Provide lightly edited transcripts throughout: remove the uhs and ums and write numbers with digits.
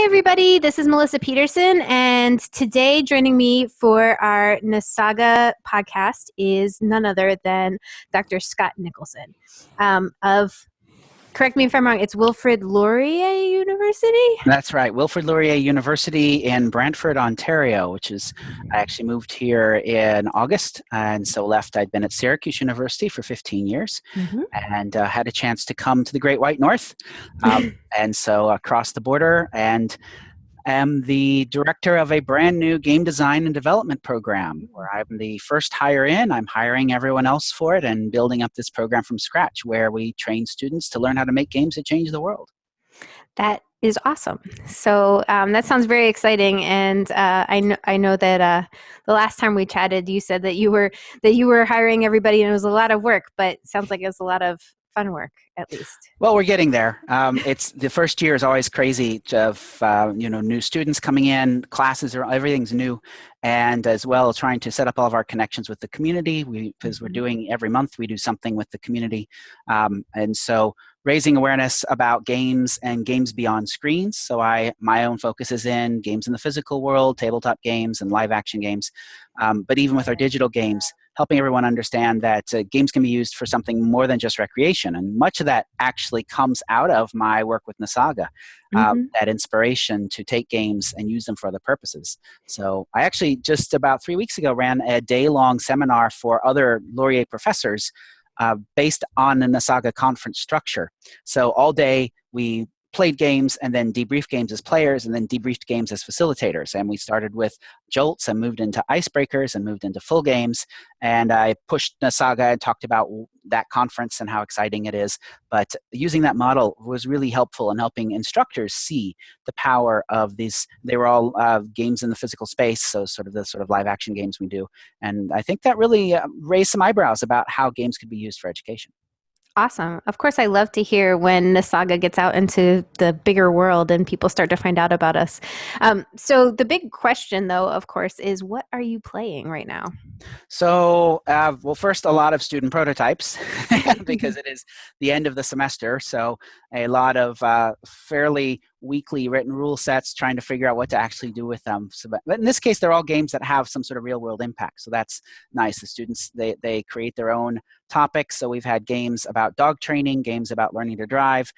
everybody. This is Melissa Peterson, and today joining me for our NASAGA podcast is none other than Dr. Scott Nicholson correct me if I'm wrong, it's Wilfrid Laurier University? That's right. Wilfrid Laurier University in Brantford, Ontario, I actually moved here in August, and so I'd been at Syracuse University for 15 years and had a chance to come to the Great White North, and so across the border, and am the director of a brand new game design and development program where I'm the first hire in. I'm hiring everyone else for it and building up this program from scratch where we train students to learn how to make games that change the world. That is awesome. So that sounds very exciting, and I know that the last time we chatted, you said that you were hiring everybody, and it was a lot of work. But it sounds like it was a lot of fun work, at least. Well, we're getting there. It's the first year is always crazy of new students coming in, everything's new, and as well trying to set up all of our connections with the community. Because we're doing every month, we do something with the community, and so raising awareness about games and games beyond screens. So my own focus is in games in the physical world, tabletop games, and live action games. But even with our digital games, helping everyone understand that games can be used for something more than just recreation. And much of that actually comes out of my work with NASAGA, that inspiration to take games and use them for other purposes. So I actually just about 3 weeks ago ran a day-long seminar for other Laurier professors based on the NASAGA conference structure. So all day we played games and then debriefed games as players and then debriefed games as facilitators. And we started with jolts and moved into icebreakers and moved into full games. And I pushed NASAGA and talked about that conference and how exciting it is. But using that model was really helpful in helping instructors see the power of these. They were all games in the physical space, so the sort of live action games we do. And I think that really raised some eyebrows about how games could be used for education. Awesome. Of course, I love to hear when NASAGA gets out into the bigger world and people start to find out about us. So the big question, though, of course, is what are you playing right now? So, first, a lot of student prototypes because it is the end of the semester. So a lot of fairly weekly written rule sets, trying to figure out what to actually do with them. But in this case, they're all games that have some sort of real world impact. So that's nice. The students, they create their own topics. So we've had games about dog training, games about learning to drive,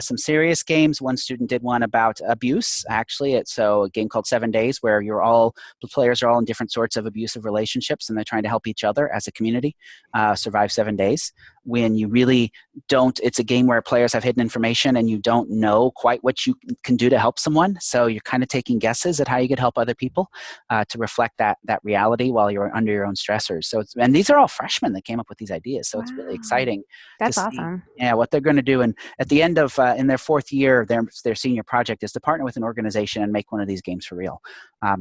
some serious games. One student did one about abuse, actually. It's a game called 7 Days where the players are all in different sorts of abusive relationships and they're trying to help each other as a community survive 7 days. When you really don't, it's a game where players have hidden information and you don't know quite what you can do to help someone. So you're kind of taking guesses at how you could help other people to reflect that reality while you're under your own stressors. So and these are all freshmen that came up with these ideas. So It's really exciting. That's to awesome. See, what they're going to do. And at the end of, in their fourth year, their senior project is to partner with an organization and make one of these games for real.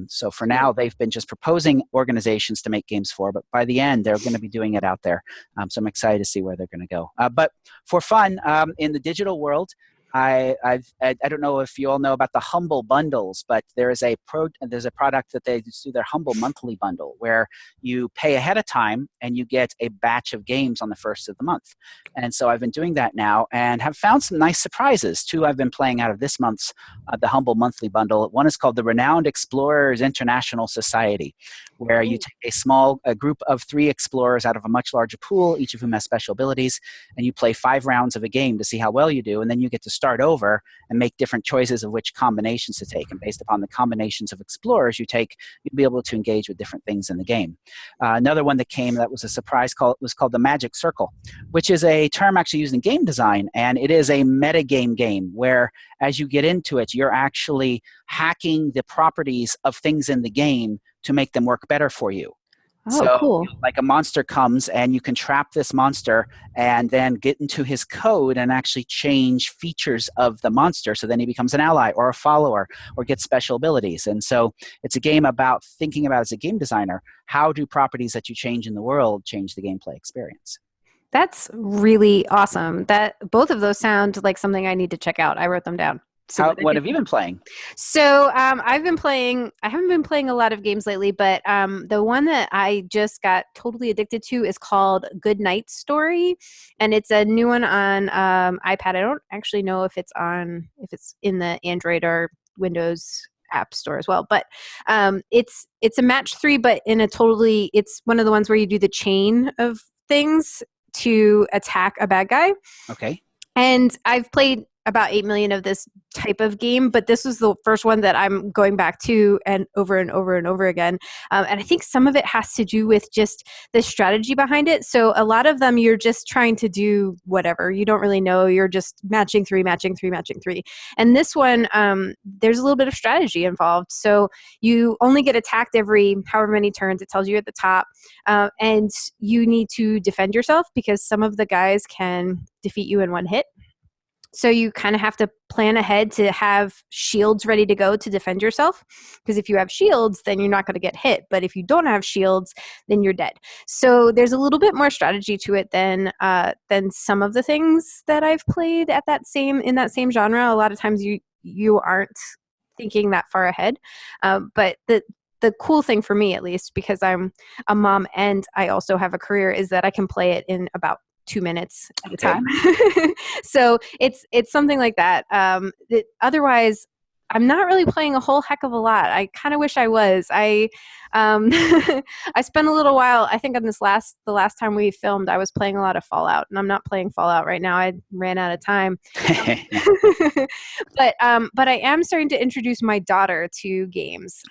So for now, they've been just proposing organizations to make games for, but by the end, they're going to be doing it out there. So I'm excited to see where they're going to go. But for fun, in the digital world, I don't know if you all know about the Humble Bundles, but there's a product that they do their Humble Monthly Bundle where you pay ahead of time and you get a batch of games on the first of the month. And so I've been doing that now and have found some nice surprises. Two I've been playing out of this month's the Humble Monthly Bundle. One is called the Renowned Explorers International Society, where you take a group of 3 explorers out of a much larger pool, each of whom has special abilities, and you play 5 rounds of a game to see how well you do, and then you get to start over and make different choices of which combinations to take. And based upon the combinations of explorers you take, you'll be able to engage with different things in the game. Another one that came that was a surprise was called the Magic Circle, which is a term actually used in game design, and it is a metagame game where as you get into it, you're actually hacking the properties of things in the game to make them work better for you. Oh, cool. Like a monster comes and you can trap this monster and then get into his code and actually change features of the monster. So then he becomes an ally or a follower or gets special abilities. And so it's a game about thinking about, as a game designer, how do properties that you change in the world change the gameplay experience? That's really awesome. Both of those sound like something I need to check out. I wrote them down. What have you been playing? So I haven't been playing a lot of games lately, but the one that I just got totally addicted to is called Good Night Story. And it's a new one on iPad. I don't actually know if it's in the Android or Windows app store as well. But it's a match 3, but in a totally, it's one of the ones where you do the chain of things to attack a bad guy. Okay. And I've played about 8 million of this type of game, but this was the first one that I'm going back to and over and over and over again. And I think some of it has to do with just the strategy behind it. So a lot of them, you're just trying to do whatever. You don't really know. You're just matching 3, matching 3, matching 3. And this one, there's a little bit of strategy involved. So you only get attacked every however many turns. It tells you at the top. And you need to defend yourself because some of the guys can defeat you in one hit. So you kind of have to plan ahead to have shields ready to go to defend yourself. Because if you have shields, then you're not going to get hit. But if you don't have shields, then you're dead. So there's a little bit more strategy to it than some of the things that I've played in that same genre. A lot of times you aren't thinking that far ahead. But the cool thing for me, at least, because I'm a mom and I also have a career, is that I can play it in about 2 minutes at a time. So it's something like that. Otherwise, I'm not really playing a whole heck of a lot. I kind of wish I was. I I spent a little while, I think on the last time we filmed, I was playing a lot of Fallout, and I'm not playing Fallout right now. I ran out of time. But I am starting to introduce my daughter to games.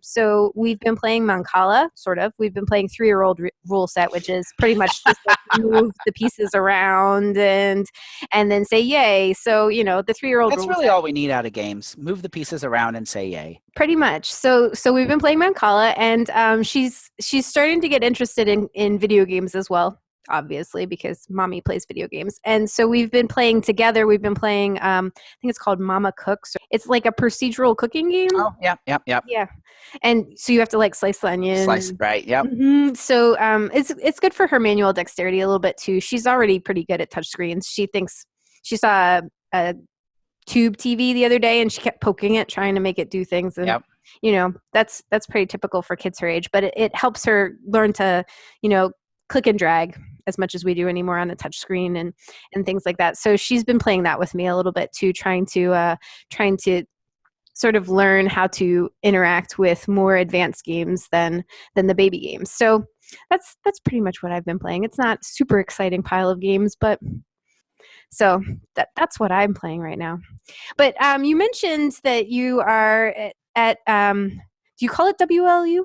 So we've been playing Mancala, sort of. We've been playing 3-year-old rule set, which is pretty much just like move the pieces around and then say yay. So, the 3-year-old That's rule really set. all we need out of games. Move the pieces around and say yay. Pretty much. So we've been playing Mancala, and she's starting to get interested in video games as well, obviously, because mommy plays video games. And so we've been playing together. We've been playing, I think it's called Mama Cooks. It's like a procedural cooking game. Oh, yeah. Yeah. And so you have to like slice the onion. Slice, right, yep. Mm-hmm. So it's good for her manual dexterity a little bit too. She's already pretty good at touchscreens. She thinks she saw a tube TV the other day and she kept poking it, trying to make it do things. And, Yep. That's pretty typical for kids her age, but it helps her learn to, click and drag as much as we do anymore on a touch screen and things like that. So she's been playing that with me a little bit too, trying to sort of learn how to interact with more advanced games than the baby games. So that's pretty much what I've been playing. It's not super exciting pile of games, but so that's what I'm playing right now. But you mentioned that you are at do you call it WLU?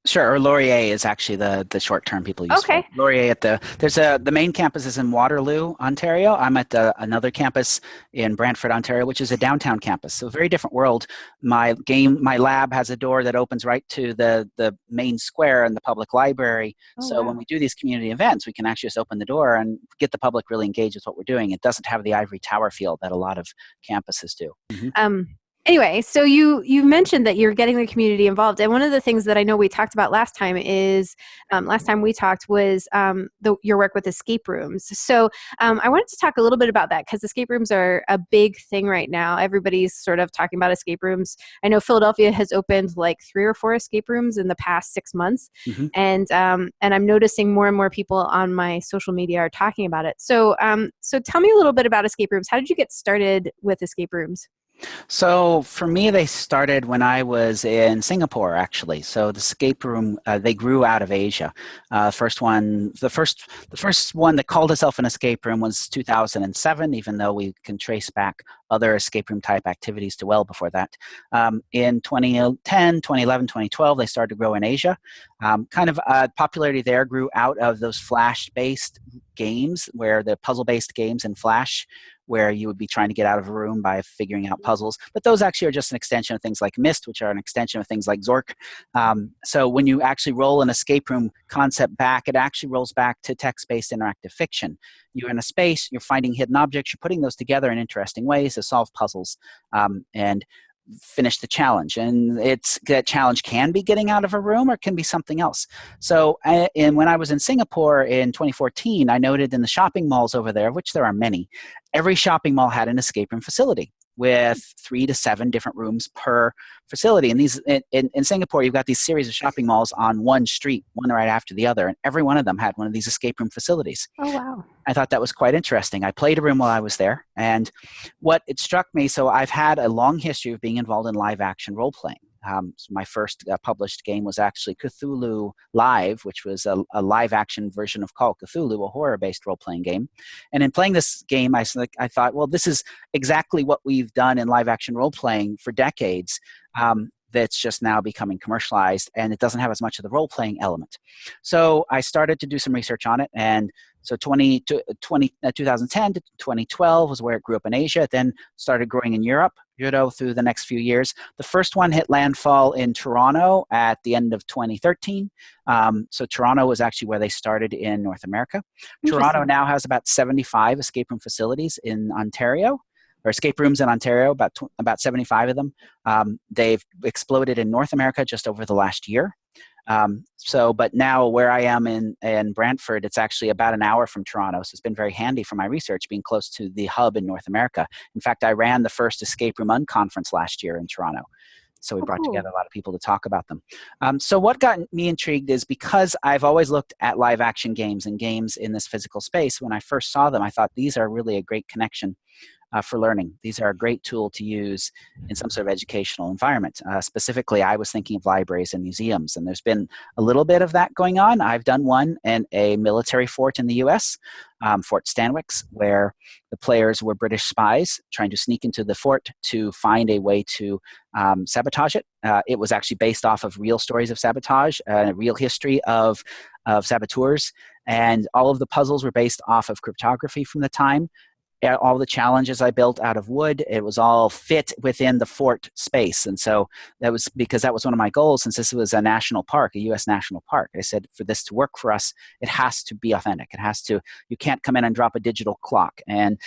Sure, or Laurier is actually the short term people use. Okay. For Laurier the main campus is in Waterloo, Ontario. I'm at another campus in Brantford, Ontario, which is a downtown campus. So a very different world. My lab has a door that opens right to the main square in the public library. So when we do these community events, we can actually just open the door and get the public really engaged with what we're doing. It doesn't have the ivory tower feel that a lot of campuses do. Mm-hmm. Anyway, so you mentioned that you're getting the community involved, and one of the things that I know we talked about last time is last time we talked was your work with escape rooms. So I wanted to talk a little bit about that because escape rooms are a big thing right now. Everybody's sort of talking about escape rooms. I know Philadelphia has opened like 3 or 4 escape rooms in the past 6 months, mm-hmm. and I'm noticing more and more people on my social media are talking about it. So so tell me a little bit about escape rooms. How did you get started with escape rooms? So for me, they started when I was in Singapore, actually. So the escape room, they grew out of Asia. The first one that called itself an escape room was 2007, even though we can trace back other escape room type activities to well before that. In 2010, 2011, 2012, they started to grow in Asia. Popularity there grew out of those Flash-based games, where the puzzle-based games in Flash, where you would be trying to get out of a room by figuring out puzzles. But those actually are just an extension of things like Myst, which are an extension of things like Zork. So when you actually roll an escape room concept back, it actually rolls back to text-based interactive fiction. You're in a space, you're finding hidden objects, you're putting those together in interesting ways to solve puzzles and finish the challenge. And that challenge can be getting out of a room or it can be something else. So when I was in Singapore in 2014, I noted in the shopping malls over there, of which there are many, every shopping mall had an escape room facility. with 3 to 7 different rooms per facility. And these in Singapore, you've got these series of shopping malls on one street, one right after the other, and every one of them had one of these escape room facilities. Oh, wow. I thought that was quite interesting. I played a room while I was there, and what it struck me, so I've had a long history of being involved in live action role playing. So my first published game was actually Cthulhu Live, which was a live action version of Call of Cthulhu, a horror-based role-playing game. And in playing this game, I thought, well, this is exactly what we've done in live action role-playing for decades. That's just now becoming commercialized, and it doesn't have as much of the role-playing element. So I started to do some research on it, and so 2010 to 2012 was where it grew up in Asia, then started growing in Europe, through the next few years. The first one hit landfall in Toronto at the end of 2013. So Toronto was actually where they started in North America. Toronto now has about 75 escape room facilities in Ontario, or escape rooms in Ontario, about 75 of them. They've exploded in North America just over the last year. But now where I am in Brantford, it's actually about an hour from Toronto. So it's been very handy for my research being close to the hub in North America. In fact, I ran the first Escape Room Unconference last year in Toronto. So we brought together a lot of people to talk about them. So what got me intrigued is because I've always looked at live action games and games in this physical space. When I first saw them, I thought these are really a great connection for learning. These are a great tool to use in some sort of educational environment. Specifically, I was thinking of libraries and museums, and there's been a little bit of that going on. I've done one in a military fort in the US, Fort Stanwix, where the players were British spies trying to sneak into the fort to find a way to sabotage it. It was actually based off of real stories of sabotage, a real history of saboteurs, and all of the puzzles were based off of cryptography from the time. All the challenges I built out of wood, it was all fit within the fort space. And so that was because that was one of my goals, since this was a national park, a U.S. national park. I said, for this to work for us, it has to be authentic. It has to, you can't come in and drop a digital clock and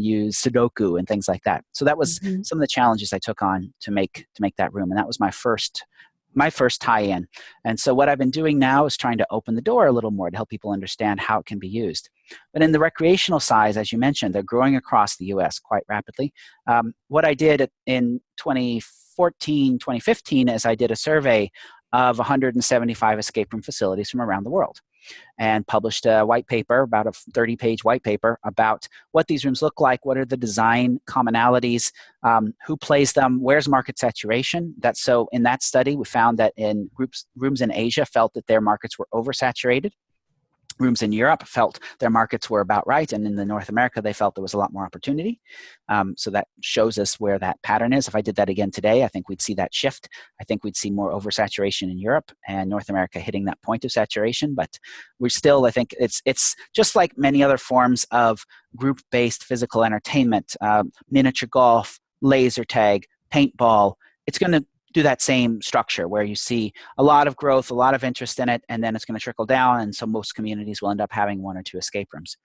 use Sudoku and things like that. So that was some of the challenges I took on to make that room. And that was my first tie-in. And so what I've been doing now is trying to open the door a little more to help people understand how it can be used. But in the recreational side, as you mentioned, they're growing across the U.S. quite rapidly. What I did in 2014, 2015 is I did a survey of 175 escape room facilities from around the world, and published a white paper, about a 30-page white paper, about what these rooms look like, what are the design commonalities, who plays them, where's market saturation. So in that study, we found that rooms in Asia felt that their markets were oversaturated. Rooms in Europe felt their markets were about right, and in the North America, they felt there was a lot more opportunity. So that shows us where that pattern is. If I did that again today, I think we'd see that shift. I think we'd see more oversaturation in Europe, and North America hitting that point of saturation. But we're still, I think it's just like many other forms of group-based physical entertainment, miniature golf, laser tag, paintball. It's going to do that same structure where you see a lot of growth, a lot of interest in it, and then it's going to trickle down, and so most communities will end up having 1 or 2 escape rooms.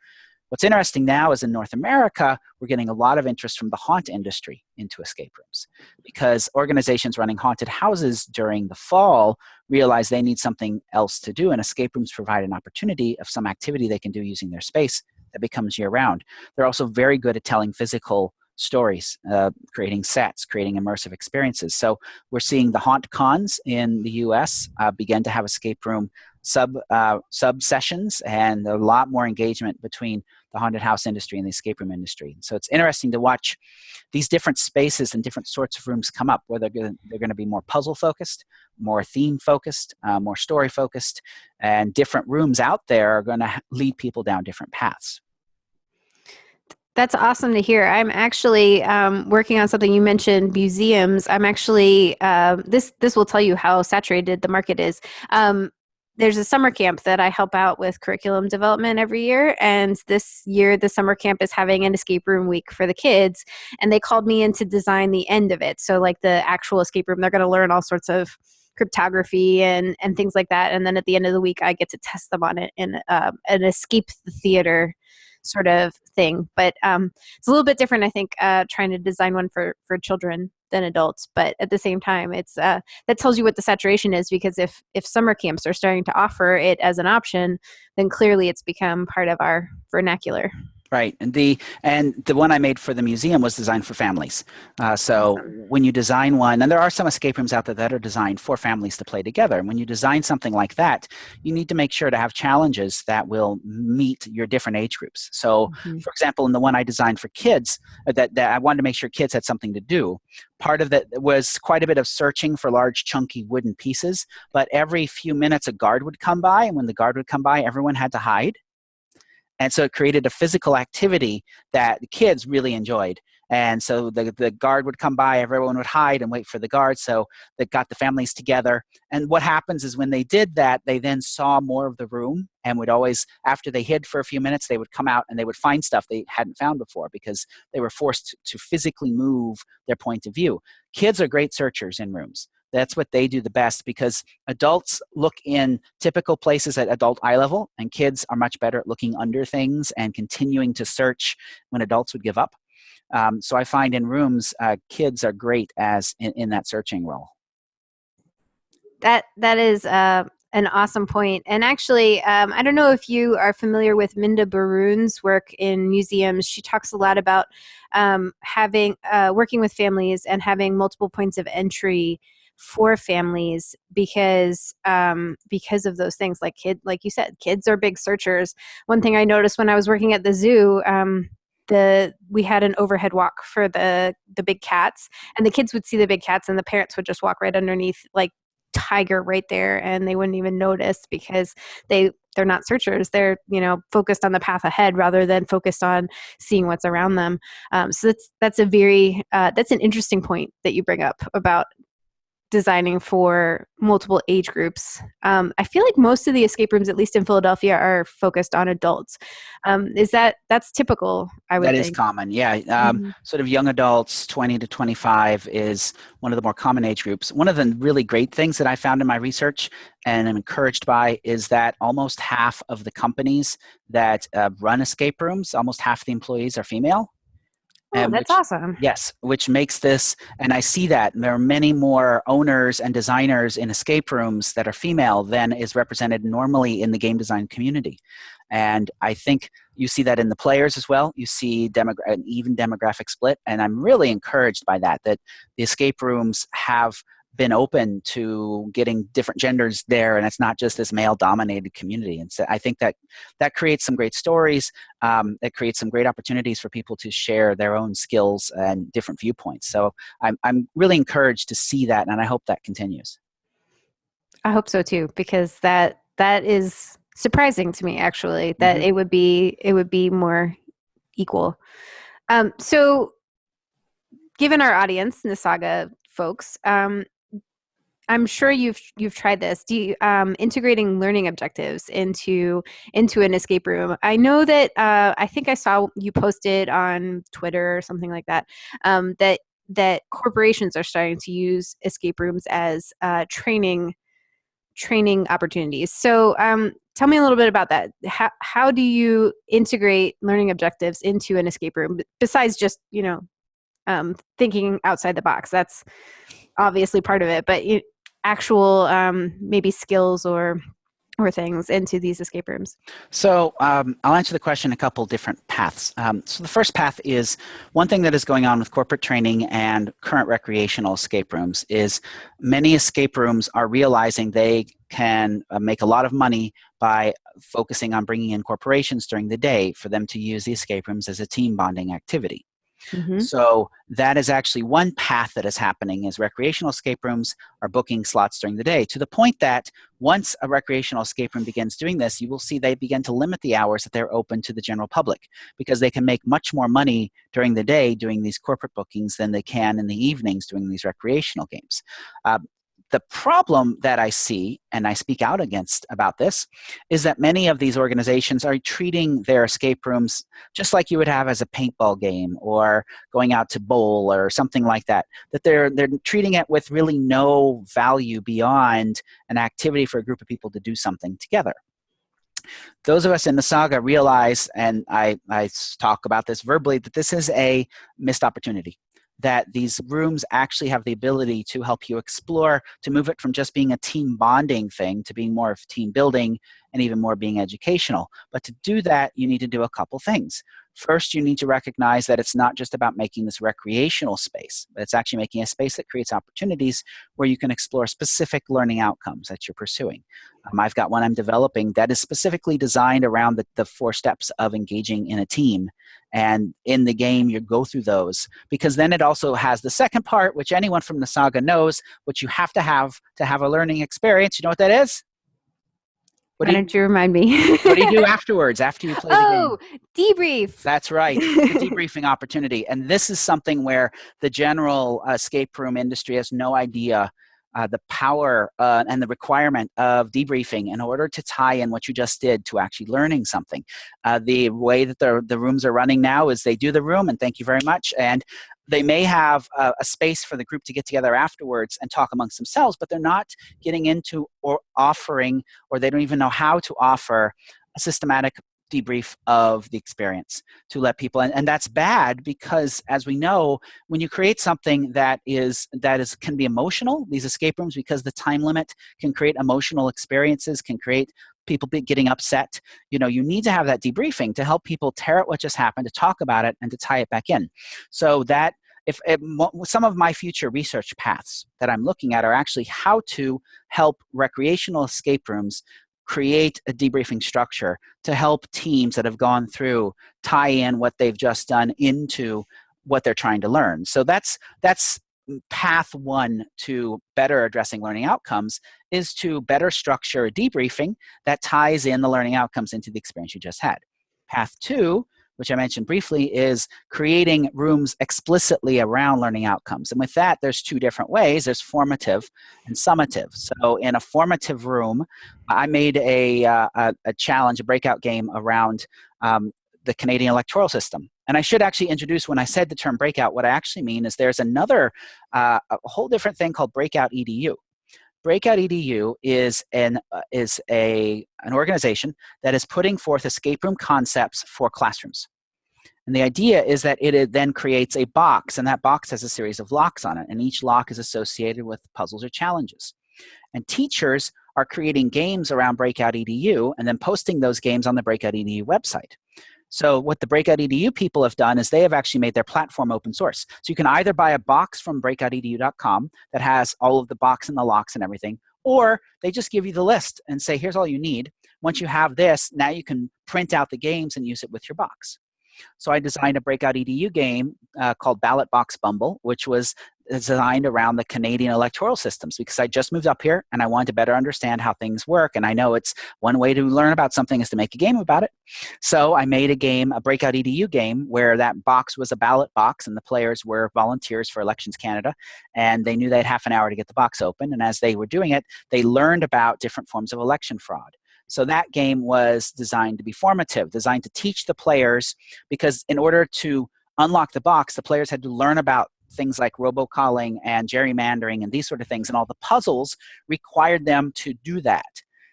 What's interesting now is in North America, we're getting a lot of interest from the haunt industry into escape rooms, because organizations running haunted houses during the fall realize they need something else to do, and escape rooms provide an opportunity of some activity they can do using their space that becomes year-round. They're also very good at telling physical stories, creating sets, creating immersive experiences. So we're seeing the haunt cons in the US begin to have escape room sub sessions, and a lot more engagement between the haunted house industry and the escape room industry. So it's interesting to watch these different spaces and different sorts of rooms come up, where they're going to be more puzzle focused, more theme focused, more story focused, and different rooms out there are going to lead people down different paths. That's awesome to hear. I'm actually working on something. You mentioned museums. I'm actually, this will tell you how saturated the market is. There's a summer camp that I help out with curriculum development every year. And this year, the summer camp is having an escape room week for the kids. And they called me in to design the end of it. So like the actual escape room, they're going to learn all sorts of cryptography and things like that. And then at the end of the week, I get to test them on it in an escape the theater sort of thing. But it's a little bit different, I think, trying to design one for children than adults. But at the same time, it's that tells you what the saturation is, because if summer camps are starting to offer it as an option, then clearly it's become part of our vernacular. Right, and the one I made for the museum was designed for families. So Awesome. when you design one, and there are some escape rooms out there that are designed for families to play together. And when you design something like that, you need to make sure to have challenges that will meet your different age groups. So, Hmm. for example, in the one I designed for kids, that I wanted to make sure kids had something to do. Part of that was quite a bit of searching for large, chunky wooden pieces. But every few minutes, a guard would come by, and when the guard would come by, everyone had to hide. And so it created a physical activity that the kids really enjoyed. And so the guard would come by, everyone would hide and wait for the guard. So that got the families together. And what happens is when they did that, they then saw more of the room and would always, after they hid for a few minutes, they would come out and they would find stuff they hadn't found before because they were forced to physically move their point of view. Kids are great searchers in rooms. That's what they do the best because adults look in typical places at adult eye level, and kids are much better at looking under things and continuing to search when adults would give up. So I find in rooms, kids are great as in that searching role. That is an awesome point. And actually, I don't know if you are familiar with Minda Baroon's work in museums. She talks a lot about having working with families and having multiple points of entry for families because of those things. Like you said, kids are big searchers. One thing I noticed when I was working at the zoo. We had an overhead walk for the big cats, and the kids would see the big cats and the parents would just walk right underneath, like tiger right there, and they wouldn't even notice because they're not searchers. They're focused on the path ahead rather than focused on seeing what's around them. So that's a very that's an interesting point that you bring up about designing for multiple age groups. I feel like most of the escape rooms, at least in Philadelphia, are focused on adults. That's typical, I would That is think. common, yeah. Mm-hmm. Sort of young adults, 20 to 25 is one of the more common age groups. One of the really great things that I found in my research and I'm encouraged by is that almost half of the companies that run escape rooms, almost half the employees are female. Oh, And that's which, awesome. yes, which makes this, and I see that there are many more owners and designers in escape rooms that are female than is represented normally in the game design community. And I think you see that in the players as well. You see an even demographic split, and I'm really encouraged by that the escape rooms have been open to getting different genders there, and it's not just this male-dominated community. And so I think that creates some great stories. It creates some great opportunities for people to share their own skills and different viewpoints. So I'm really encouraged to see that, and I hope that continues. I hope so too, because that is surprising to me, actually, that Mm-hmm. it would be more equal. So given our audience, NASAGA folks, I'm sure you've tried this. Do you, integrating learning objectives into an escape room? I know that I think I saw you posted on Twitter or something like that. That corporations are starting to use escape rooms as training opportunities. So tell me a little bit about that. How do you integrate learning objectives into an escape room besides just thinking outside the box? That's obviously part of it, but actual maybe skills or things into these escape rooms. So I'll answer the question a couple different paths. So the first path is one thing that is going on with corporate training and current recreational escape rooms is many escape rooms are realizing they can make a lot of money by focusing on bringing in corporations during the day for them to use the escape rooms as a team bonding activity. Mm-hmm. So that is actually one path that is happening is recreational escape rooms are booking slots during the day to the point that once a recreational escape room begins doing this, you will see they begin to limit the hours that they're open to the general public because they can make much more money during the day doing these corporate bookings than they can in the evenings doing these recreational games. The problem that I see, and I speak out against about this, is that many of these organizations are treating their escape rooms just like you would have as a paintball game or going out to bowl or something like that. That they're treating it with really no value beyond an activity for a group of people to do something together. Those of us in NASAGA realize, and I talk about this verbally, that this is a missed opportunity. That these rooms actually have the ability to help you explore, to move it from just being a team bonding thing to being more of team building and even more being educational. But to do that, you need to do a couple things. First, you need to recognize that it's not just about making this recreational space, but it's actually making a space that creates opportunities where you can explore specific learning outcomes that you're pursuing. I've got one I'm developing that is specifically designed around the 4 steps of engaging in a team. And in the game, you go through those, because then it also has the second part, which anyone from NASAGA knows, which you have to have a learning experience. You know what that is? What Why do you, don't you remind me? what do you do afterwards, after you play the game? Oh, debrief. That's right. It's a debriefing opportunity. And this is something where the general escape room industry has no idea the power and the requirement of debriefing in order to tie in what you just did to actually learning something. The way that the rooms are running now is they do the room, and thank you very much, and they may have a space for the group to get together afterwards and talk amongst themselves, but they're not getting into or offering, or they don't even know how to offer a systematic debrief of the experience to let people in. And that's bad, because as we know, when you create something that can be emotional, these escape rooms, because the time limit can create emotional experiences, can create people getting upset. You need to have that debriefing to help people tear out what just happened, to talk about it, and to tie it back in. So that some of my future research paths that I'm looking at are actually how to help recreational escape rooms create a debriefing structure to help teams that have gone through tie in what they've just done into what they're trying to learn. So that's path one to better addressing learning outcomes, is to better structure a debriefing that ties in the learning outcomes into the experience you just had. Path two, which I mentioned briefly, is creating rooms explicitly around learning outcomes. And with that, there's 2 different ways. There's formative and summative. So in a formative room, I made a challenge, a breakout game around the Canadian electoral system. And I should actually introduce, when I said the term breakout, what I actually mean is there's another, a whole different thing called Breakout EDU. Breakout EDU is an organization that is putting forth escape room concepts for classrooms. And the idea is that it then creates a box, and that box has a series of locks on it, and each lock is associated with puzzles or challenges. And teachers are creating games around Breakout EDU and then posting those games on the Breakout EDU website. So what the Breakout EDU people have done is they have actually made their platform open source. So you can either buy a box from breakoutedu.com that has all of the box and the locks and everything, or they just give you the list and say, here's all you need. Once you have this, now you can print out the games and use it with your box. So I designed a Breakout EDU game called Ballot Box Bumble, which was designed around the Canadian electoral systems, because I just moved up here and I wanted to better understand how things work. And I know it's one way to learn about something is to make a game about it. So I made a Breakout EDU game, where that box was a ballot box and the players were volunteers for Elections Canada. And they knew they had half an hour to get the box open. And as they were doing it, they learned about different forms of election fraud. So that game was designed to be formative, designed to teach the players, because in order to unlock the box, the players had to learn about things like robocalling and gerrymandering and these sort of things, and all the puzzles required them to do that.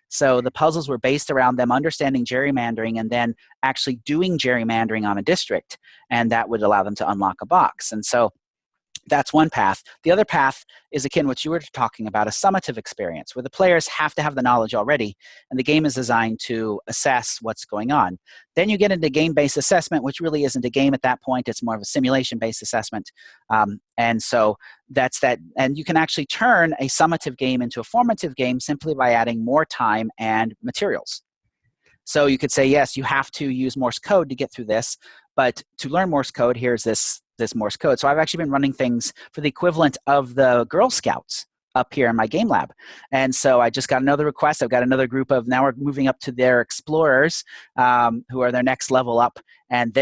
So the puzzles were based around them understanding gerrymandering and then actually doing gerrymandering on a district, and that would allow them to unlock a box. And so that's one path. The other path is akin to what you were talking about, a summative experience, where the players have to have the knowledge already, and the game is designed to assess what's going on. Then you get into game-based assessment, which really isn't a game at that point. It's more of a simulation-based assessment. And so that's that. And you can actually turn a summative game into a formative game simply by adding more time and materials. So you could say, yes, you have to use Morse code to get through this, but to learn Morse code, here's this Morse code. So I've actually been running things for the equivalent of the Girl Scouts up here in my game lab. And so I just got another request. I've got another group of, now we're moving up to their explorers, who are their next level up. And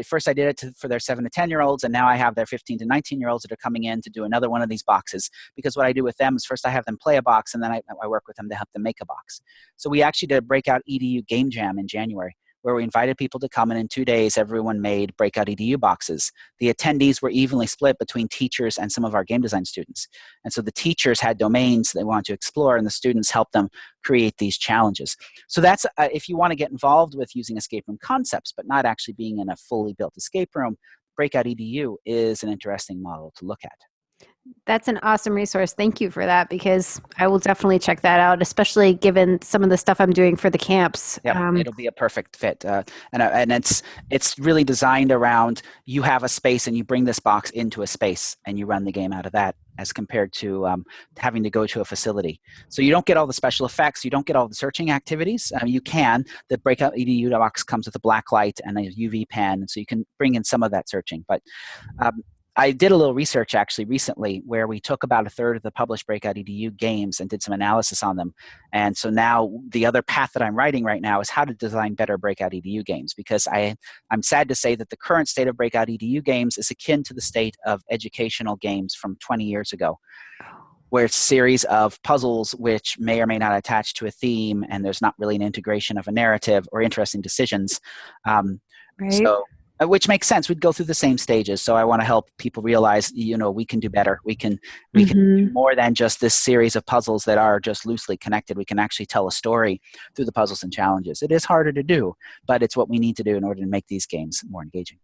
first I did it for their 7 to 10-year-olds, and now I have their 15 to 19-year-olds that are coming in to do another one of these boxes. Because what I do with them is first I have them play a box, and then I work with them to help them make a box. So we actually did a Breakout EDU game jam in January, where we invited people to come, and in 2 days, everyone made Breakout EDU boxes. The attendees were evenly split between teachers and some of our game design students. And so the teachers had domains they wanted to explore, and the students helped them create these challenges. So that's, if you want to get involved with using escape room concepts, but not actually being in a fully built escape room, Breakout EDU is an interesting model to look at. That's an awesome resource. Thank you for that because I will definitely check that out, especially given some of the stuff I'm doing for the camps. Yep, it'll be a perfect fit, and it's really designed around you have a space and you bring this box into a space and you run the game out of that, as compared to having to go to a facility. So you don't get all the special effects, you don't get all the searching activities. You can. The Breakout EDU box comes with a black light and a UV pen, so you can bring in some of that searching. But I did a little research actually recently where we took about a third of the published Breakout EDU games and did some analysis on them. And so now the other path that I'm writing right now is how to design better Breakout EDU games, because I'm sad to say that the current state of Breakout EDU games is akin to the state of educational games from 20 years ago, where it's a series of puzzles which may or may not attach to a theme, and there's not really an integration of a narrative or interesting decisions. Right. So which makes sense. We'd go through the same stages. So I want to help people realize, we can do better. We can do more than just this series of puzzles that are just loosely connected. We can actually tell a story through the puzzles and challenges. It is harder to do, but it's what we need to do in order to make these games more engaging.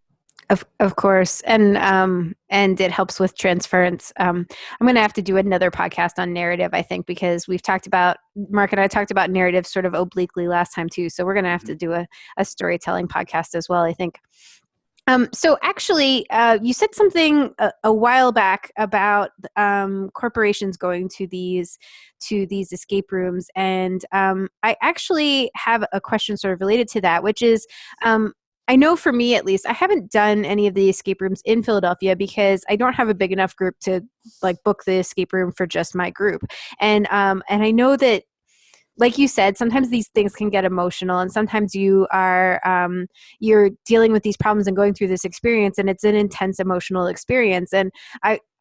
Of course, and it helps with transference. I'm going to have to do another podcast on narrative, I think, because Mark and I talked about narrative sort of obliquely last time too. So we're going to have to do a storytelling podcast as well, I think. So actually, you said something a while back about corporations going to these escape rooms, and I actually have a question sort of related to that, which is, I know for me at least, I haven't done any of the escape rooms in Philadelphia because I don't have a big enough group to like book the escape room for just my group, and I know that, like you said, sometimes these things can get emotional, and sometimes you're dealing with these problems and going through this experience, and it's an intense emotional experience. And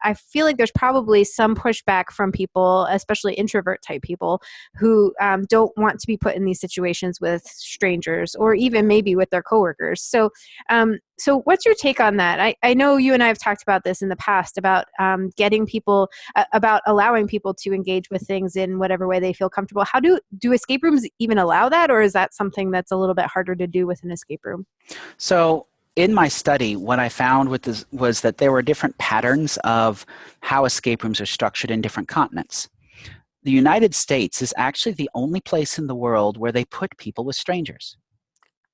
I feel like there's probably some pushback from people, especially introvert type people, who don't want to be put in these situations with strangers or even maybe with their coworkers. So what's your take on that? I know you and I have talked about this in the past about getting people, about allowing people to engage with things in whatever way they feel comfortable. How do escape rooms even allow that, or is that something that's a little bit harder to do with an escape room? So in my study, what I found with this was that there were different patterns of how escape rooms are structured in different continents. The United States is actually the only place in the world where they put people with strangers.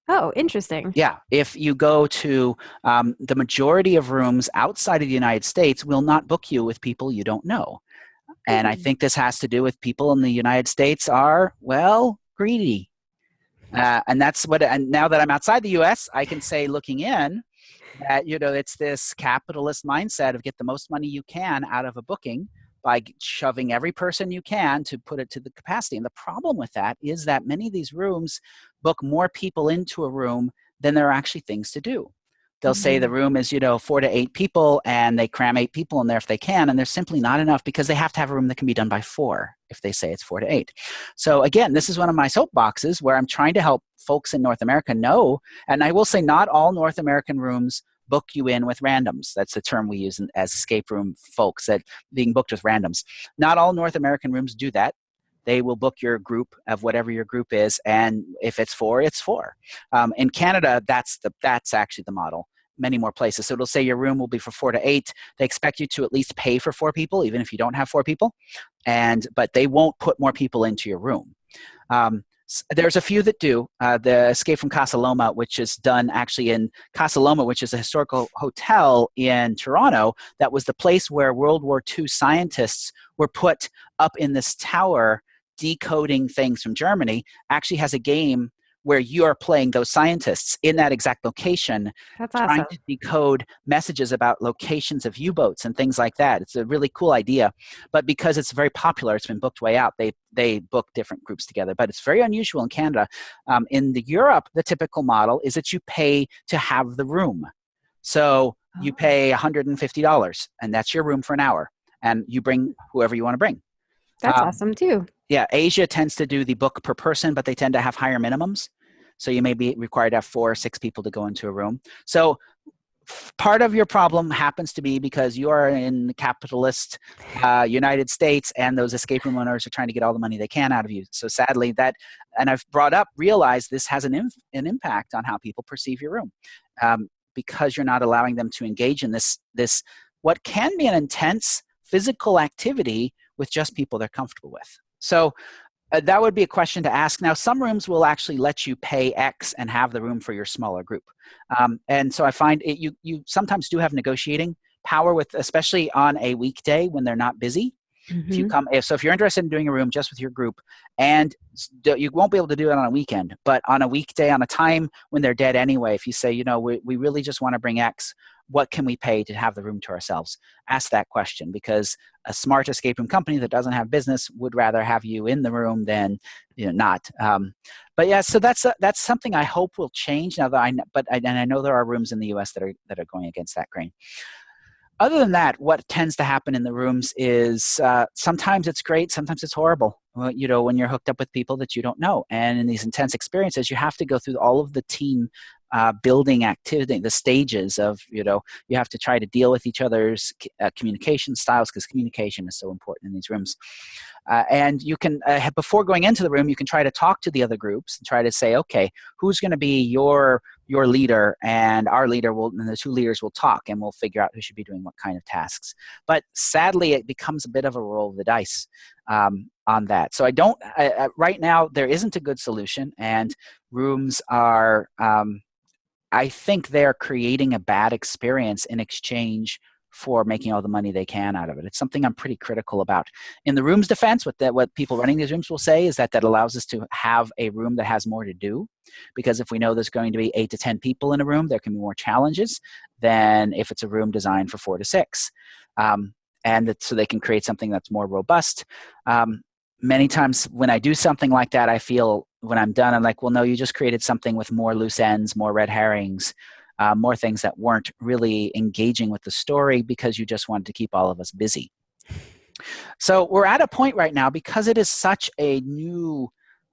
Oh, interesting. Yeah, if you go to the majority of rooms outside of the United States will not book you with people you don't know. And I think this has to do with people in the United States are, well, greedy. And now that I'm outside the US, I can say, looking in, that, it's this capitalist mindset of get the most money you can out of a booking by shoving every person you can to put it to the capacity. And the problem with that is that many of these rooms book more people into a room than there are actually things to do. They'll say the room is, 4 to 8 people, and they cram 8 people in there if they can, and there's simply not enough because they have to have a room that can be done by 4 if they say it's 4 to 8. So again, this is one of my soapboxes where I'm trying to help folks in North America know, and I will say not all North American rooms book you in with randoms. That's the term we use as escape room folks, that being booked with randoms. Not all North American rooms do that. They will book your group of whatever your group is, and if it's 4, it's 4. In Canada, that's actually the model. Many more places. So it'll say your room will be for 4 to 8. They expect you to at least pay for 4 people, even if you don't have 4 people, but they won't put more people into your room. There's a few that do. The Escape from Casa Loma, which is done actually in Casa Loma, which is a historical hotel in Toronto, that was the place where World War II scientists were put up in this tower decoding things from Germany, actually has a game where you are playing those scientists in that exact location. That's trying awesome. to decode messages about locations of U-boats and things like that. It's a really cool idea, but because it's very popular, it's been booked way out. They book different groups together, but it's very unusual in Canada. In Europe, the typical model is that you pay to have the room. So you pay $150, and that's your room for an hour, and you bring whoever you want to bring. That's awesome too. Yeah, Asia tends to do the book per person, but they tend to have higher minimums. So you may be required to have 4 or 6 people to go into a room. So part of your problem happens to be because you are in the capitalist United States, and those escape room owners are trying to get all the money they can out of you. So sadly, and I've realized this has an impact on how people perceive your room, because you're not allowing them to engage in this what can be an intense, physical activity with just people they're comfortable with. So that would be a question to ask. Now, some rooms will actually let you pay X and have the room for your smaller group. And so I find you sometimes do have negotiating power with, especially on a weekday when they're not busy. Mm-hmm. If you're interested in doing a room just with your group, and you won't be able to do it on a weekend, but on a weekday, on a time when they're dead anyway, if you say, we really just want to bring X, what can we pay to have the room to ourselves? Ask that question, because a smart escape room company that doesn't have business would rather have you in the room than not. But yeah, so that's something I hope will change now that I know there are rooms in the U.S. that are going against that grain. Other than that, what tends to happen in the rooms is sometimes it's great, sometimes it's horrible. When you're hooked up with people that you don't know. And in these intense experiences, you have to go through all of the team building activity, the stages of, you have to try to deal with each other's communication styles, because communication is so important in these rooms. And you can, before going into the room, you can try to talk to the other groups and try to say, okay, who's going to be your leader, and our leader and the two leaders will talk, and we'll figure out who should be doing what kind of tasks. But sadly, it becomes a bit of a roll of the dice on that. So right now, there isn't a good solution, and rooms are, I think they're creating a bad experience in exchange for making all the money they can out of it. It's something I'm pretty critical about. In the room's defense, what people running these rooms will say is that allows us to have a room that has more to do, because if we know there's going to be 8 to 10 people in a room, there can be more challenges than if it's a room designed for 4 to 6. So they can create something that's more robust. Many times when I do something like that, I feel when I'm done, I'm like, well, no, you just created something with more loose ends, more red herrings, more things that weren't really engaging with the story, because you just wanted to keep all of us busy. So we're at a point right now, because it is such a new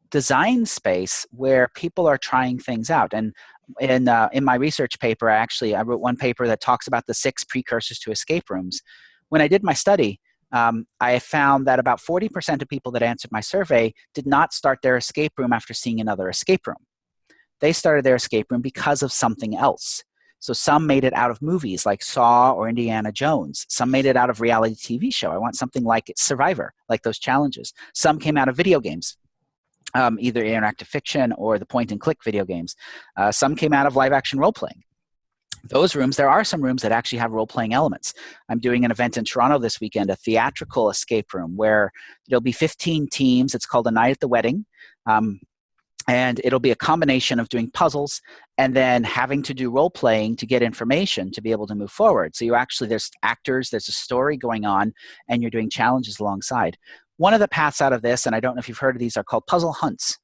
design space where people are trying things out. And in my research paper, I wrote one paper that talks about the 6 precursors to escape rooms. When I did my study, I found that about 40% of people that answered my survey did not start their escape room after seeing another escape room. They started their escape room because of something else. So some made it out of movies like Saw or Indiana Jones. Some made it out of reality TV show. I want something like Survivor, like those challenges. Some came out of video games, either interactive fiction or the point-and-click video games. Some came out of live-action role-playing. Those rooms, there are some rooms that actually have role-playing elements. I'm doing an event in Toronto this weekend, a theatrical escape room, where there'll be 15 teams. It's called A Night at the Wedding. And it'll be a combination of doing puzzles and then having to do role-playing to get information to be able to move forward. So there's actors, there's a story going on, and you're doing challenges alongside. One of the paths out of this, and I don't know if you've heard of these, are called puzzle hunts.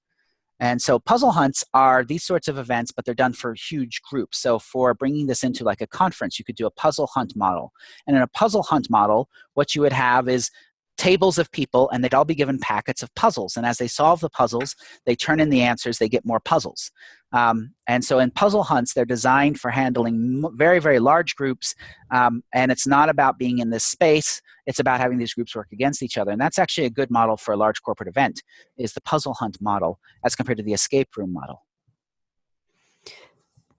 And so puzzle hunts are these sorts of events, but they're done for huge groups. So for bringing this into like a conference, you could do a puzzle hunt model. And in a puzzle hunt model, what you would have is tables of people, and they'd all be given packets of puzzles. And as they solve the puzzles, they turn in the answers, they get more puzzles. And so in puzzle hunts, they're designed for handling very, very large groups. And it's not about being in this space. It's about having these groups work against each other. And that's actually a good model for a large corporate event, is the puzzle hunt model as compared to the escape room model.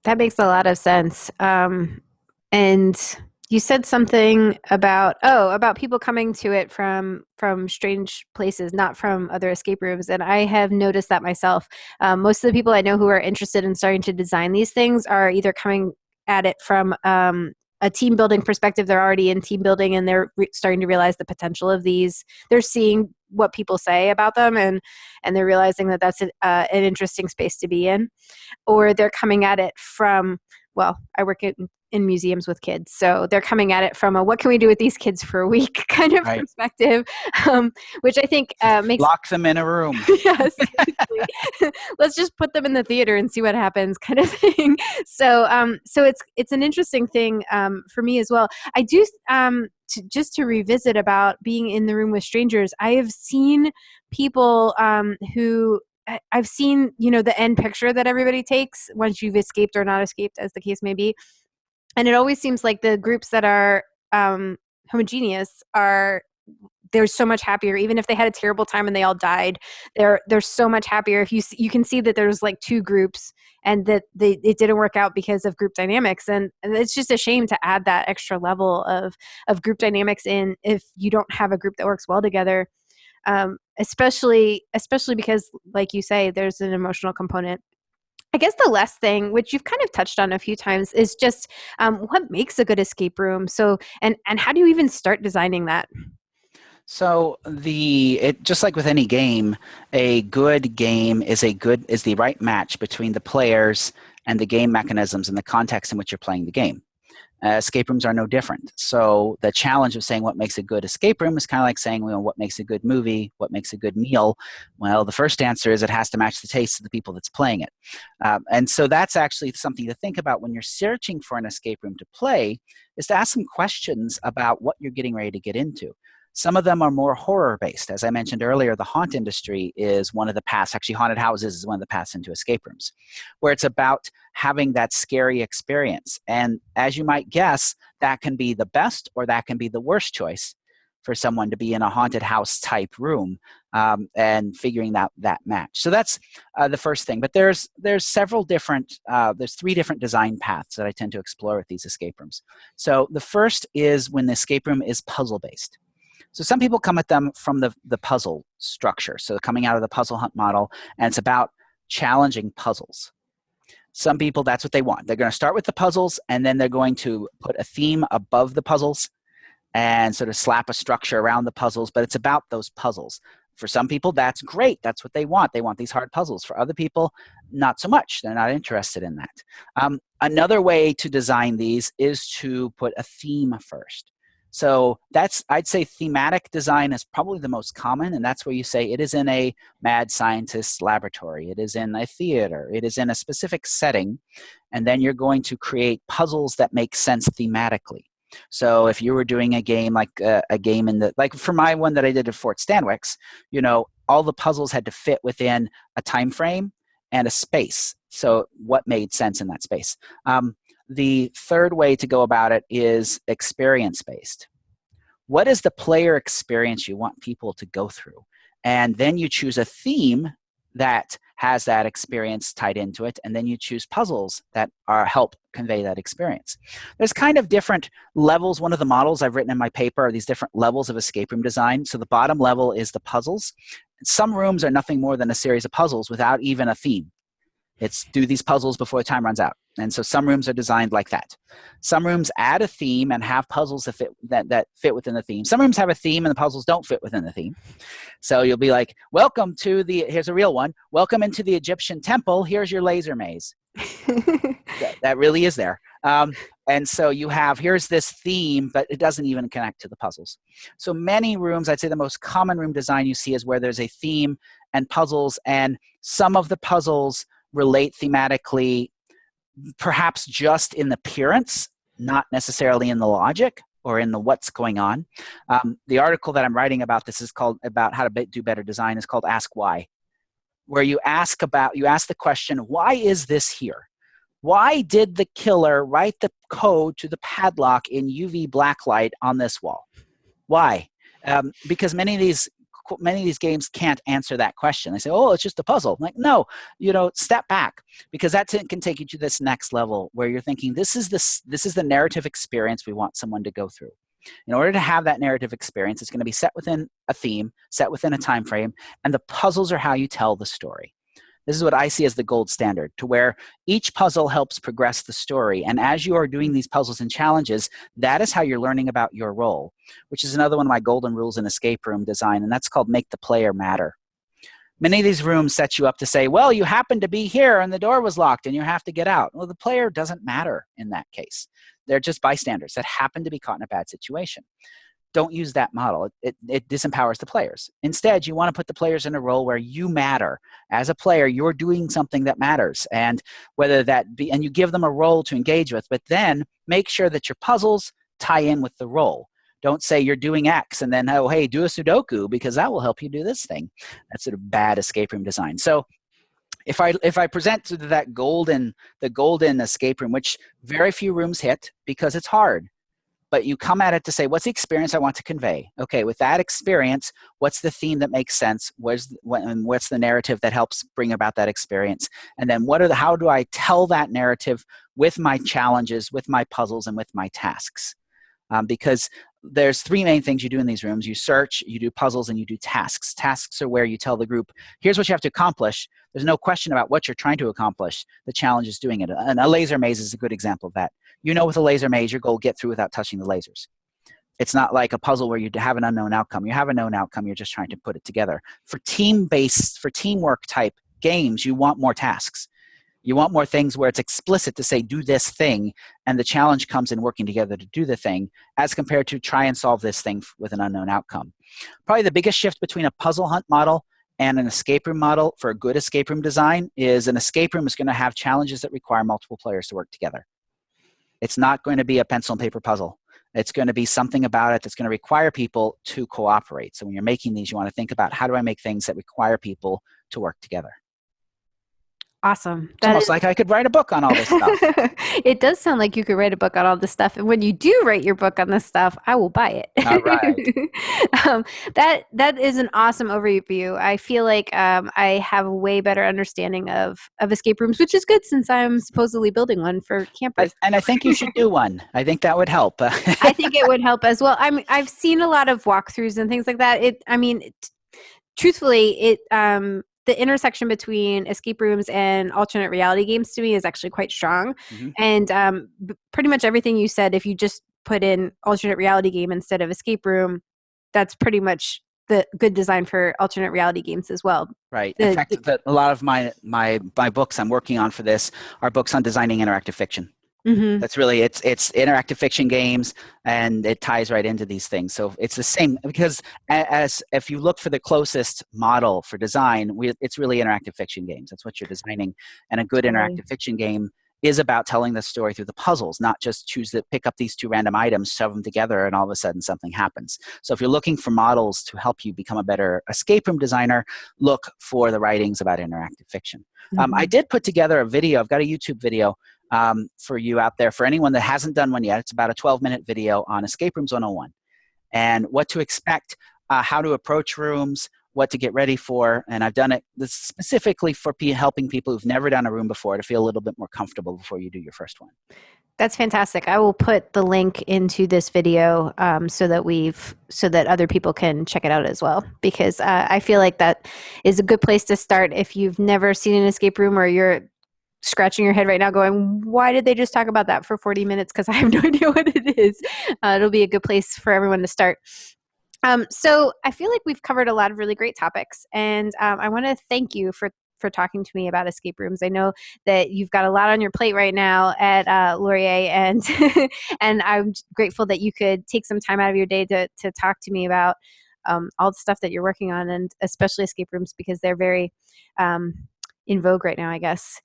That makes a lot of sense. And you said something about people coming to it from strange places, not from other escape rooms. And I have noticed that myself. Most of the people I know who are interested in starting to design these things are either coming at it from a team building perspective. They're already in team building, and they're starting to realize the potential of these. They're seeing what people say about them, and they're realizing that that's an interesting space to be in. Or they're coming at it from, well, I work in museums with kids, so they're coming at it from a what can we do with these kids for a week kind of perspective, which I think makes lock them in a room. Yes, let's just put them in the theater and see what happens, kind of thing. So it's an interesting thing for me as well. I do just to revisit about being in the room with strangers. I have seen people who. I've seen, the end picture that everybody takes once you've escaped or not escaped, as the case may be. And it always seems like the groups that are homogeneous are they're so much happier, even if they had a terrible time and they all died. They're so much happier if you can see that there's like two groups and that it didn't work out because of group dynamics. And it's just a shame to add that extra level of group dynamics in if you don't have a group that works well together. Especially because, like you say, there's an emotional component. I guess the last thing, which you've kind of touched on a few times, is just what makes a good escape room. So, and how do you even start designing that? So just like with any game, a good game is the right match between the players and the game mechanisms and the context in which you're playing the game. Escape rooms are no different. So the challenge of saying what makes a good escape room is kind of like saying, well, what makes a good movie, what makes a good meal? Well, the first answer is it has to match the taste of the people that's playing it. And so that's actually something to think about when you're searching for an escape room to play, is to ask some questions about what you're getting ready to get into. Some of them are more horror-based. As I mentioned earlier, the haunt industry is one of the paths, actually haunted houses is one of the paths into escape rooms, where it's about having that scary experience. And as you might guess, that can be the best or that can be the worst choice for someone to be in a haunted house type room, and figuring that match. So that's the first thing. But there's several different, there's 3 different design paths that I tend to explore with these escape rooms. So the first is when the escape room is puzzle-based. So some people come at them from the puzzle structure. So coming out of the puzzle hunt model, and it's about challenging puzzles. Some people, that's what they want. They're going to start with the puzzles, and then they're going to put a theme above the puzzles and sort of slap a structure around the puzzles, but it's about those puzzles. For some people, that's great. That's what they want. They want these hard puzzles. For other people, not so much. They're not interested in that. Another way to design these is to put a theme first. So I'd say thematic design is probably the most common, and that's where you say it is in a mad scientist's laboratory, it is in a theater, it is in a specific setting, and then you're going to create puzzles that make sense thematically. So if you were doing a game like a game like for my one that I did at Fort Stanwix, all the puzzles had to fit within a time frame and a space. So what made sense in that space? The third way to go about it is experience-based. What is the player experience you want people to go through? And then you choose a theme that has that experience tied into it, and then you choose puzzles that help convey that experience. There's kind of different levels. One of the models I've written in my paper are these different levels of escape room design. So the bottom level is the puzzles. Some rooms are nothing more than a series of puzzles without even a theme. It's do these puzzles before the time runs out. And so some rooms are designed like that. Some rooms add a theme and have puzzles that fit within the theme. Some rooms have a theme and the puzzles don't fit within the theme. So you'll be like, here's a real one. Welcome into the Egyptian temple. Here's your laser maze. that really is there. And so here's this theme, but it doesn't even connect to the puzzles. So many rooms, I'd say the most common room design you see is where there's a theme and puzzles, and some of the puzzles relate thematically, perhaps just in the appearance, not necessarily in the logic or in the what's going on. The article that I'm writing about this is called about how to do better design is called Ask Why, where you ask the question, why is this here? Why did the killer write the code to the padlock in UV black light on this wall? Why? Because many of these games can't answer that question. They say, oh, it's just a puzzle. I'm like, no, step back, because that can take you to this next level where you're thinking, this is the narrative experience we want someone to go through. In order to have that narrative experience, it's going to be set within a theme, set within a time frame, and the puzzles are how you tell the story. This is what I see as the gold standard, to where each puzzle helps progress the story. And as you are doing these puzzles and challenges, that is how you're learning about your role, which is another one of my golden rules in escape room design, and that's called make the player matter. Many of these rooms set you up to say, well, you happened to be here and the door was locked and you have to get out. Well, the player doesn't matter in that case. They're just bystanders that happen to be caught in a bad situation. Don't use that model. It disempowers the players. Instead, you want to put the players in a role where you matter. As a player, you're doing something that matters, and and you give them a role to engage with, but then make sure that your puzzles tie in with the role. Don't say you're doing X and then, oh, hey, do a Sudoku because that will help you do this thing. That's sort of bad escape room design. So if I present to the golden escape room, which very few rooms hit because it's hard. but you come at it to say, what's the experience I want to convey? Okay, with that experience, what's the theme that makes sense? What's the narrative that helps bring about that experience? And then how do I tell that narrative with my challenges, with my puzzles, and with my tasks? Because there's three main things you do in these rooms. You search, you do puzzles, and you do tasks. Tasks are where you tell the group, here's what you have to accomplish. There's no question about what you're trying to accomplish. The challenge is doing it. And a laser maze is a good example of that. You know, with a laser maze, your goal, get through without touching the lasers. It's not like a puzzle where you have an unknown outcome. You have a known outcome. You're just trying to put it together. For teamwork type games, you want more tasks. You want more things where it's explicit to say, do this thing, and the challenge comes in working together to do the thing, as compared to try and solve this thing with an unknown outcome. Probably the biggest shift between a puzzle hunt model and an escape room model for a good escape room design is an escape room is going to have challenges that require multiple players to work together. It's not going to be a pencil and paper puzzle. It's going to be something about it that's going to require people to cooperate. So when you're making these, you want to think about, how do I make things that require people to work together? Awesome. It's almost like I could write a book on all this stuff. It does sound like you could write a book on all this stuff. And when you do write your book on this stuff, I will buy it. All right. That is an awesome overview. I feel like I have a way better understanding of escape rooms, which is good since I'm supposedly building one for campers. And I think you should do one. I think that would help. I think it would help as well. I've seen a lot of walkthroughs and things like that. Truthfully, the intersection between escape rooms and alternate reality games to me is actually quite strong. Mm-hmm. And pretty much everything you said, if you just put in alternate reality game instead of escape room, that's pretty much the good design for alternate reality games as well. Right. In fact, a lot of my books I'm working on for this are books on designing interactive fiction. Mm-hmm. That's really, it's interactive fiction games, and it ties right into these things. So it's the same, because if you look for the closest model for design, it's really interactive fiction games. That's what you're designing. And a good interactive fiction game is about telling the story through the puzzles, not just pick up these two random items, shove them together, and all of a sudden something happens. So if you're looking for models to help you become a better escape room designer, look for the writings about interactive fiction. Mm-hmm. I did put together a video. I've got a YouTube video for you out there. For anyone that hasn't done one yet, it's about a 12-minute video on Escape Rooms 101 and what to expect, how to approach rooms, what to get ready for. And I've done it specifically for helping people who've never done a room before to feel a little bit more comfortable before you do your first one. That's fantastic. I will put the link into this video so that other people can check it out as well, because I feel like that is a good place to start if you've never seen an escape room, or you're scratching your head right now going, why did they just talk about that for 40 minutes? Because I have no idea what it is. It'll be a good place for everyone to start. So I feel like we've covered a lot of really great topics, and I want to thank you for talking to me about escape rooms. I know that you've got a lot on your plate right now at Laurier, and and I'm grateful that you could take some time out of your day to talk to me about all the stuff that you're working on, and especially escape rooms, because they're very in vogue right now, I guess.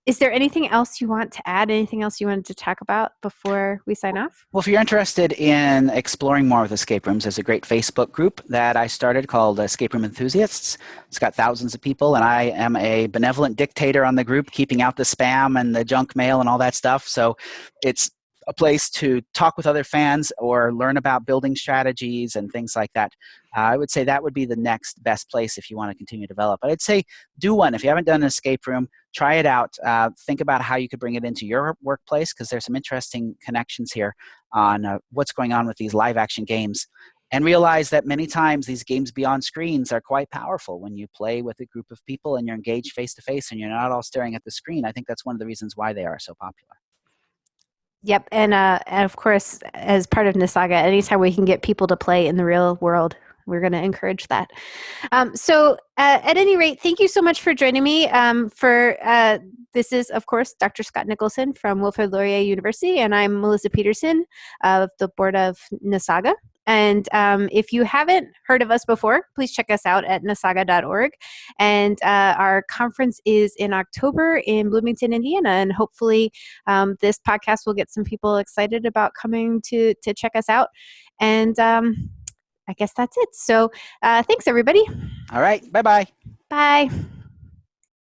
Is there anything else you want to add? Anything else you wanted to talk about before we sign off? Well, if you're interested in exploring more with escape rooms, there's a great Facebook group that I started called Escape Room Enthusiasts. It's got thousands of people, and I am a benevolent dictator on the group, keeping out the spam and the junk mail and all that stuff. So it's a place to talk with other fans or learn about building strategies and things like that. I would say that would be the next best place if you want to continue to develop. I'd say do one. If you haven't done an escape room, try it out. Think about how you could bring it into your workplace, because there's some interesting connections here on what's going on with these live action games. And realize that many times these games beyond screens are quite powerful when you play with a group of people and you're engaged face to face and you're not all staring at the screen. I think that's one of the reasons why they are so popular. Yep, and of course, as part of NASAGA, anytime we can get people to play in the real world, we're going to encourage that. So at any rate, thank you so much for joining me. This is, of course, Dr. Scott Nicholson from Wilfrid Laurier University, and I'm Melissa Peterson of the board of NASAGA. And if you haven't heard of us before, please check us out at nasaga.org. And our conference is in October in Bloomington, Indiana. And hopefully this podcast will get some people excited about coming to check us out. And I guess that's it. So thanks, everybody. All right. Bye-bye. Bye.